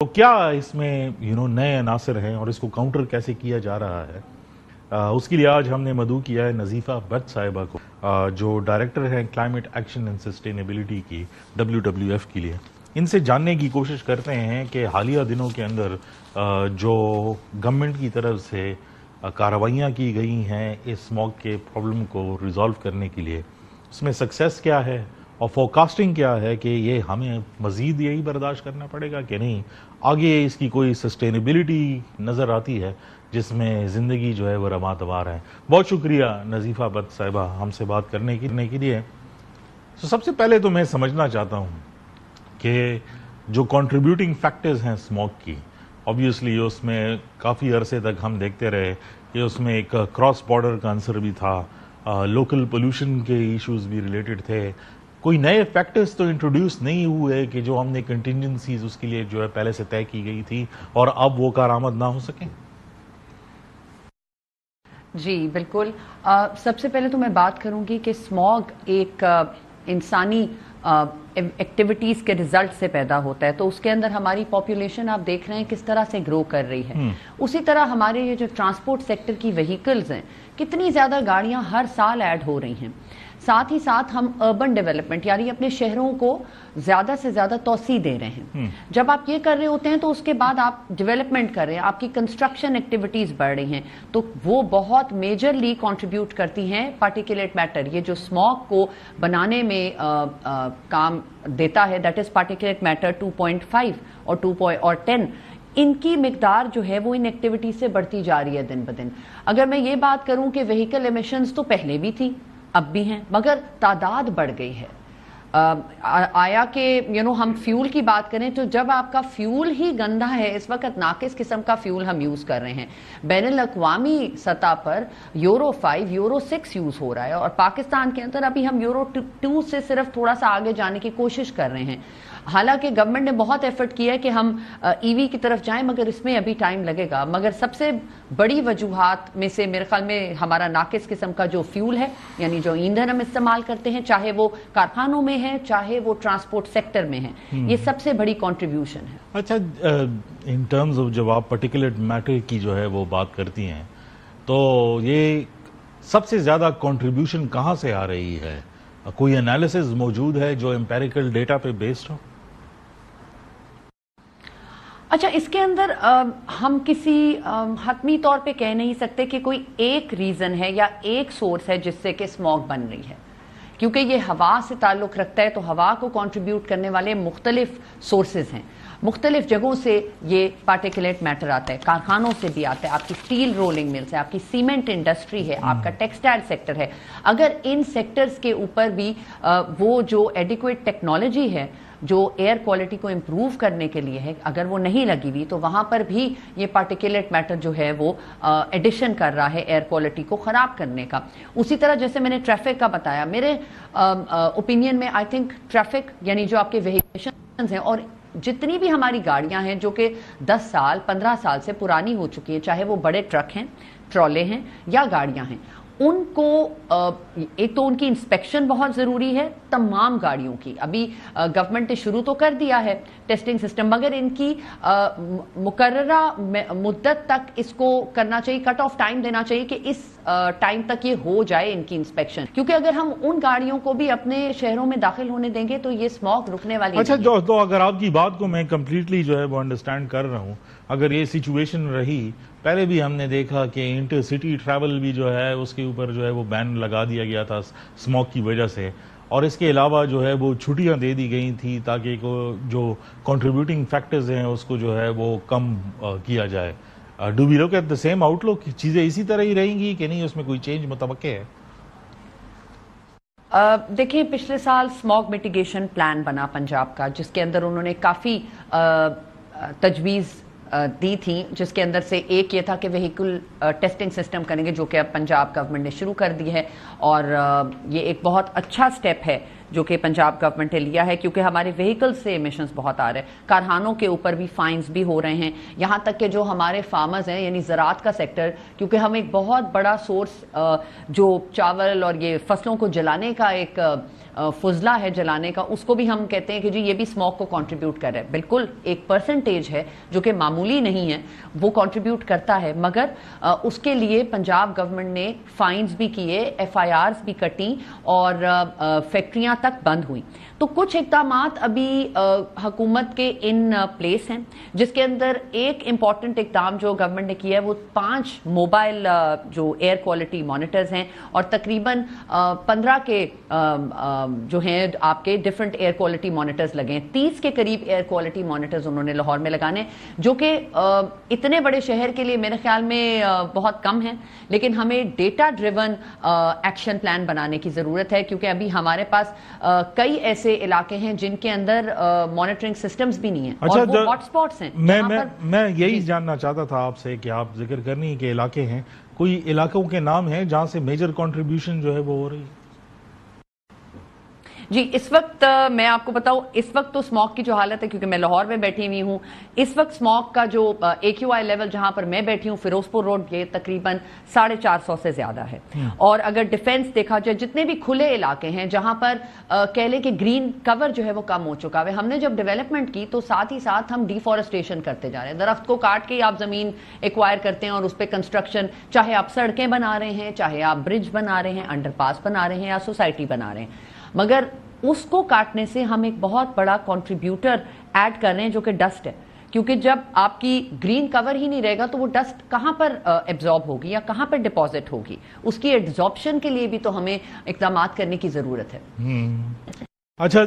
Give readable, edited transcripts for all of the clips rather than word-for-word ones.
تو کیا اس میں نئے عناصر ہیں اور اس کو کاؤنٹر کیسے کیا جا رہا ہے، اس کے لیے آج ہم نے مدعو کیا ہے نظیفہ بٹ صاحبہ کو، جو ڈائریکٹر ہیں کلائمیٹ ایکشن اینڈ سسٹینیبلٹی کی WWF کے لیے۔ ان سے جاننے کی کوشش کرتے ہیں کہ حالیہ دنوں کے اندر جو گورنمنٹ کی طرف سے کارروائیاں کی گئی ہیں اس اسموگ کے پرابلم کو ریزالو کرنے کے لیے، اس میں سکسیس کیا ہے اور فورکاسٹنگ کیا ہے کہ یہ ہمیں مزید یہی برداشت کرنا پڑے گا کہ نہیں، آگے اس کی کوئی سسٹینیبلٹی نظر آتی ہے جس میں زندگی جو ہے وہ رواں ہے۔ بہت شکریہ نظیفہ بٹ صاحبہ ہم سے بات کرنے کے لیے۔ سب سے پہلے تو میں سمجھنا چاہتا ہوں کہ جو کنٹریبیوٹنگ فیکٹرز ہیں اسموگ کی، obviously اس میں کافی عرصے تک ہم دیکھتے رہے کہ اس میں ایک کراس بارڈر کا عنصر بھی تھا، لوکل پولوشن کے ایشوز بھی ریلیٹڈ تھے۔ کوئی نئے فیکٹرز تو انٹروڈیوس نہیں ہوئے کہ جو ہم نے کنٹینجنسیز اس کے لیے جو ہے پہلے سے طے کی گئی تھی اور اب وہ کارآمد نہ ہو سکیں؟ جی بالکل، سب سے پہلے تو میں بات کروں گی کہ اسموگ ایک انسانی ایکٹیویٹیز کے ریزلٹ سے پیدا ہوتا ہے، تو اس کے اندر ہماری پاپولیشن آپ دیکھ رہے ہیں کس طرح سے گرو کر رہی ہے۔ اسی طرح ہمارے یہ جو ٹرانسپورٹ سیکٹر کی وہیکلز ہیں، کتنی زیادہ گاڑیاں ہر سال ایڈ ہو رہی ہیں۔ ساتھ ہی ساتھ ہم اربن ڈیولپمنٹ یعنی اپنے شہروں کو زیادہ سے زیادہ توسیع دے رہے ہیں۔ جب آپ یہ کر رہے ہوتے ہیں تو اس کے بعد آپ ڈیولپمنٹ کر رہے ہیں، آپ کی کنسٹرکشن ایکٹیویٹیز بڑھ رہی ہیں، تو وہ بہت میجرلی کنٹریبیوٹ کرتی ہیں پارٹیکولیٹ میٹر، یہ جو اسموگ کو بنانے میں کام دیتا ہے، دیٹ از پارٹیکولیٹ میٹر 2.5 اور 10، ان کی مقدار جو ہے وہ ان ایکٹیویٹی سے بڑھتی جا رہی ہے دن بدن۔ اگر میں یہ بات کروں کہ وہیکل ایمیشنز تو پہلے بھی تھی اب بھی ہیں، مگر تعداد بڑھ گئی ہے۔ آیا کہ ہم فیول کی بات کریں تو جب آپ کا فیول ہی گندا ہے، اس وقت ناقص قسم کا فیول ہم یوز کر رہے ہیں، بین الاقوامی سطح پر یورو 5 یورو 6 یوز ہو رہا ہے، اور پاکستان کے اندر ابھی ہم یورو 2 سے صرف تھوڑا سا آگے جانے کی کوشش کر رہے ہیں۔ حالانکہ گورنمنٹ نے بہت ایفرٹ کیا ہے کہ ہم ای وی کی طرف جائیں، مگر اس میں ابھی ٹائم لگے گا۔ مگر سب سے بڑی وجوہات میں سے میرے خیال میں ہمارا ناقص قسم کا جو فیول ہے، یعنی جو ایندھن ہم استعمال کرتے ہیں، چاہے وہ کارخانوں میں ہے چاہے وہ ٹرانسپورٹ سیکٹر میں ہے، یہ سب سے بڑی کنٹریبیوشن ہے۔ اچھا، ان ٹرمز آف جب آپ پرٹیکولر میٹر کی جو ہے وہ بات کرتی ہیں تو یہ سب سے زیادہ کنٹریبیوشن کہاں سے آ رہی ہے؟ کوئی انالیسز موجود ہے جو امپیریکل ڈیٹا پہ بیسڈ ہو؟ اچھا، اس کے اندر ہم کسی حتمی طور پہ کہہ نہیں سکتے کہ کوئی ایک ریزن ہے یا ایک سورس ہے جس سے کہ اسموگ بن رہی ہے، کیونکہ یہ ہوا سے تعلق رکھتا ہے، تو ہوا کو کنٹریبیوٹ کرنے والے مختلف سورسز ہیں، مختلف جگہوں سے یہ پارٹیکولیٹ میٹر آتا ہے، کارخانوں سے بھی آتا ہے، آپ کی سٹیل رولنگ ملز ہے، آپ کی سیمنٹ انڈسٹری ہے، آپ کا ٹیکسٹائل سیکٹر ہے۔ اگر ان سیکٹرز کے اوپر بھی وہ جو ایڈیکویٹ ٹیکنالوجی ہے جو ایئر کوالٹی کو امپروو کرنے کے لیے ہے، اگر وہ نہیں لگی ہوئی تو وہاں پر بھی یہ پارٹیکولیٹ میٹر جو ہے وہ ایڈیشن کر رہا ہے ایئر کوالٹی کو خراب کرنے کا۔ اسی طرح جیسے میں نے ٹریفک کا بتایا، میرے اوپینین میں آئی تھنک ٹریفک یعنی جو آپ کے وہیکلز ہیں اور جتنی بھی ہماری گاڑیاں ہیں جو کہ 10 سال 15 سال سے پرانی ہو چکی ہیں، چاہے وہ بڑے ٹرک ہیں، ٹرالے ہیں یا گاڑیاں ہیں، ان کو ایک تو ان کی انسپیکشن بہت ضروری ہے، تمام گاڑیوں کی۔ ابھی گورنمنٹ نے شروع تو کر دیا ہے ٹیسٹنگ سسٹم، مگر ان کی مقررہ مدت تک اس کو کرنا چاہیے، کٹ آف ٹائم دینا چاہیے کہ اس ٹائم تک یہ ہو جائے ان کی انسپیکشن، کیونکہ اگر ہم ان گاڑیوں کو بھی اپنے شہروں میں داخل ہونے دیں گے تو یہ اسموگ رکنے والی نہیں ہے۔ اچھا، تو اگر آپ کی بات کو میں کمپلیٹلی جو ہے وہ انڈرسٹینڈ کر رہا ہوں، اگر یہ سچویشن رہی، پہلے بھی ہم نے دیکھا کہ انٹر سٹی ٹریول بھی جو ہے اس کے اوپر جو ہے وہ بین لگا دیا گیا تھا اسموگ کی وجہ سے، اور اس کے علاوہ جو ہے وہ چھٹیاں دے دی گئی تھیں تاکہ جو کنٹریبیوٹنگ فیکٹرز ہیں اس کو جو ہے وہ کم کیا جائے۔ Do we look at the same outlook? چیزیں اسی طرح ہی رہیں گی کہ نہیں، اس میں کوئی چینج متوقع ہے؟ دیکھیں، پچھلے سال اسموگ میٹیگیشن پلان بنا پنجاب کا، جس کے اندر انہوں نے کافی تجویز دی تھی، جس کے اندر سے ایک یہ تھا کہ وہیکل ٹیسٹنگ سسٹم کریں گے، جو کہ اب پنجاب گورنمنٹ نے شروع کر دی ہے، اور یہ ایک بہت اچھا سٹیپ ہے جو کہ پنجاب گورنمنٹ نے لیا ہے، کیونکہ ہمارے وہیکل سے ایمیشنز بہت آ رہے ہیں، کارخانوں کے اوپر بھی فائنز بھی ہو رہے ہیں، یہاں تک کہ جو ہمارے فارمرز ہیں یعنی زراعت کا سیکٹر، کیونکہ ہم ایک بہت بڑا سورس جو چاول اور یہ فصلوں کو جلانے کا ایک فضلہ ہے جلانے کا، اس کو بھی ہم کہتے ہیں کہ جی یہ بھی اسموک کو کنٹریبیوٹ کر رہا ہے. بالکل ایک پرسنٹیج ہے جو کہ معمولی نہیں ہے، وہ کنٹریبیوٹ کرتا ہے، مگر اس کے لیے پنجاب گورنمنٹ نے فائنز بھی کیے، ایف آئی آرز بھی کٹی اور فیکٹریاں تک بند ہوئی. تو کچھ اقدامات ابھی حکومت کے ان پلیس ہیں، جس کے اندر ایک امپورٹنٹ اقدام جو گورنمنٹ نے کیا ہے وہ 5 موبائل جو ایئر کوالٹی مانیٹرز ہیں اور تقریباً 15 کے جو ہیں آپ کے ڈیفرنٹ ایئر کوالٹی مانیٹرز لگے ہیں. 30 کے قریب ایئر کوالٹی مانیٹرز انہوں نے لاہور میں لگانے، جو کہ اتنے بڑے شہر کے لیے میرے خیال میں بہت کم ہیں، لیکن ہمیں ڈیٹا ڈریون ایکشن پلان بنانے کی ضرورت ہے، کیونکہ ابھی ہمارے پاس کئی ایسے علاقے ہیں جن کے اندر مانیٹرنگ سسٹمز بھی نہیں ہیں اور وہ ہاٹ سپاٹس ہیں. میں یہی جاننا چاہتا تھا آپ سے کہ آپ ذکر کرنی کہ علاقے ہیں، کوئی علاقوں کے نام ہیں جہاں سے میجر کنٹریبیوشن جو ہے وہ ہو رہی ہے؟ جی اس وقت میں آپ کو بتاؤں، اس وقت تو اسموک کی جو حالت ہے، کیونکہ میں لاہور میں بیٹھی ہوئی ہوں، اس وقت اسموک کا جو AQI لیول جہاں پر میں بیٹھی ہوں فیروز پور روڈ، یہ تقریباً 450 سے زیادہ ہے. اور اگر ڈیفینس دیکھا جائے، جتنے بھی کھلے علاقے ہیں جہاں پر کہہ لیں کہ گرین کور جو ہے وہ کم ہو چکا ہے. ہم نے جب ڈیولپمنٹ کی تو ساتھ ہی ساتھ ہم ڈیفورسٹیشن کرتے جا رہے ہیں، درخت کو کاٹ کے آپ زمین ایکوائر کرتے ہیں اور اس پہ کنسٹرکشن، چاہے آپ سڑکیں بنا رہے ہیں، چاہے آپ برج بنا رہے ہیں، انڈر پاس بنا رہے ہیں یا سوسائٹی بنا رہے ہیں، مگر اس کو کاٹنے سے ہم ایک بہت بڑا کنٹریبیوٹر ایڈ کر رہے ہیں جو کہ ڈسٹ ہے. کیونکہ جب آپ کی گرین کور ہی نہیں رہے گا تو وہ ڈسٹ کہاں پر ایبزارب ہوگی یا کہاں پر ڈپازٹ ہوگی؟ اس کی ایبزارپشن کے لیے بھی تو ہمیں اقدامات کرنے کی ضرورت ہے. اچھا،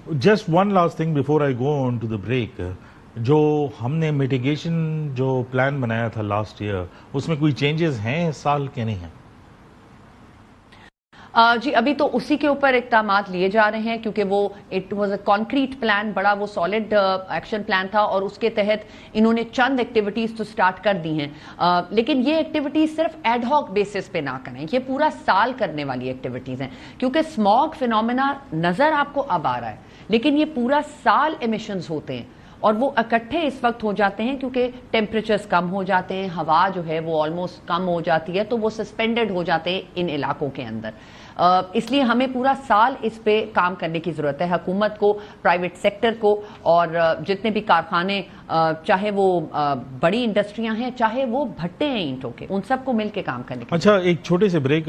just one last thing before I go on to the break. جو ہم نے میٹیگیشن جو پلان بنایا تھا لاسٹ ایئر، اس میں کوئی چینجز ہیں اس سال کے نہیں ہیں؟ جی ابھی تو اسی کے اوپر اقدامات لیے جا رہے ہیں، کیونکہ وہ it was a concrete plan, بڑا وہ سالڈ ایکشن پلان تھا، اور اس کے تحت انہوں نے چند ایکٹیویٹیز تو سٹارٹ کر دی ہیں. لیکن یہ ایکٹیویٹیز صرف ایڈ ہاک بیسس پہ نہ کریں، یہ پورا سال کرنے والی ایکٹیویٹیز ہیں، کیونکہ اسموگ فینومینا نظر آپ کو اب آ رہا ہے لیکن یہ پورا سال ایمیشنز ہوتے ہیں اور وہ اکٹھے اس وقت ہو جاتے ہیں کیونکہ ٹیمپریچرز کم ہو جاتے ہیں، ہوا جو ہے وہ آلموسٹ کم ہو جاتی ہے، تو وہ سسپینڈڈ ہو جاتے ہیں ان علاقوں کے اندر. اس لیے ہمیں پورا سال اس پہ کام کرنے کی ضرورت ہے، حکومت کو، پرائیویٹ سیکٹر کو، اور جتنے بھی کارخانے، چاہے وہ بڑی انڈسٹریاں ہیں، چاہے وہ بھٹے ہیں اینٹوں کے، ان سب کو مل کے کام کرنے کی. اچھا، ایک چھوٹے سے بریک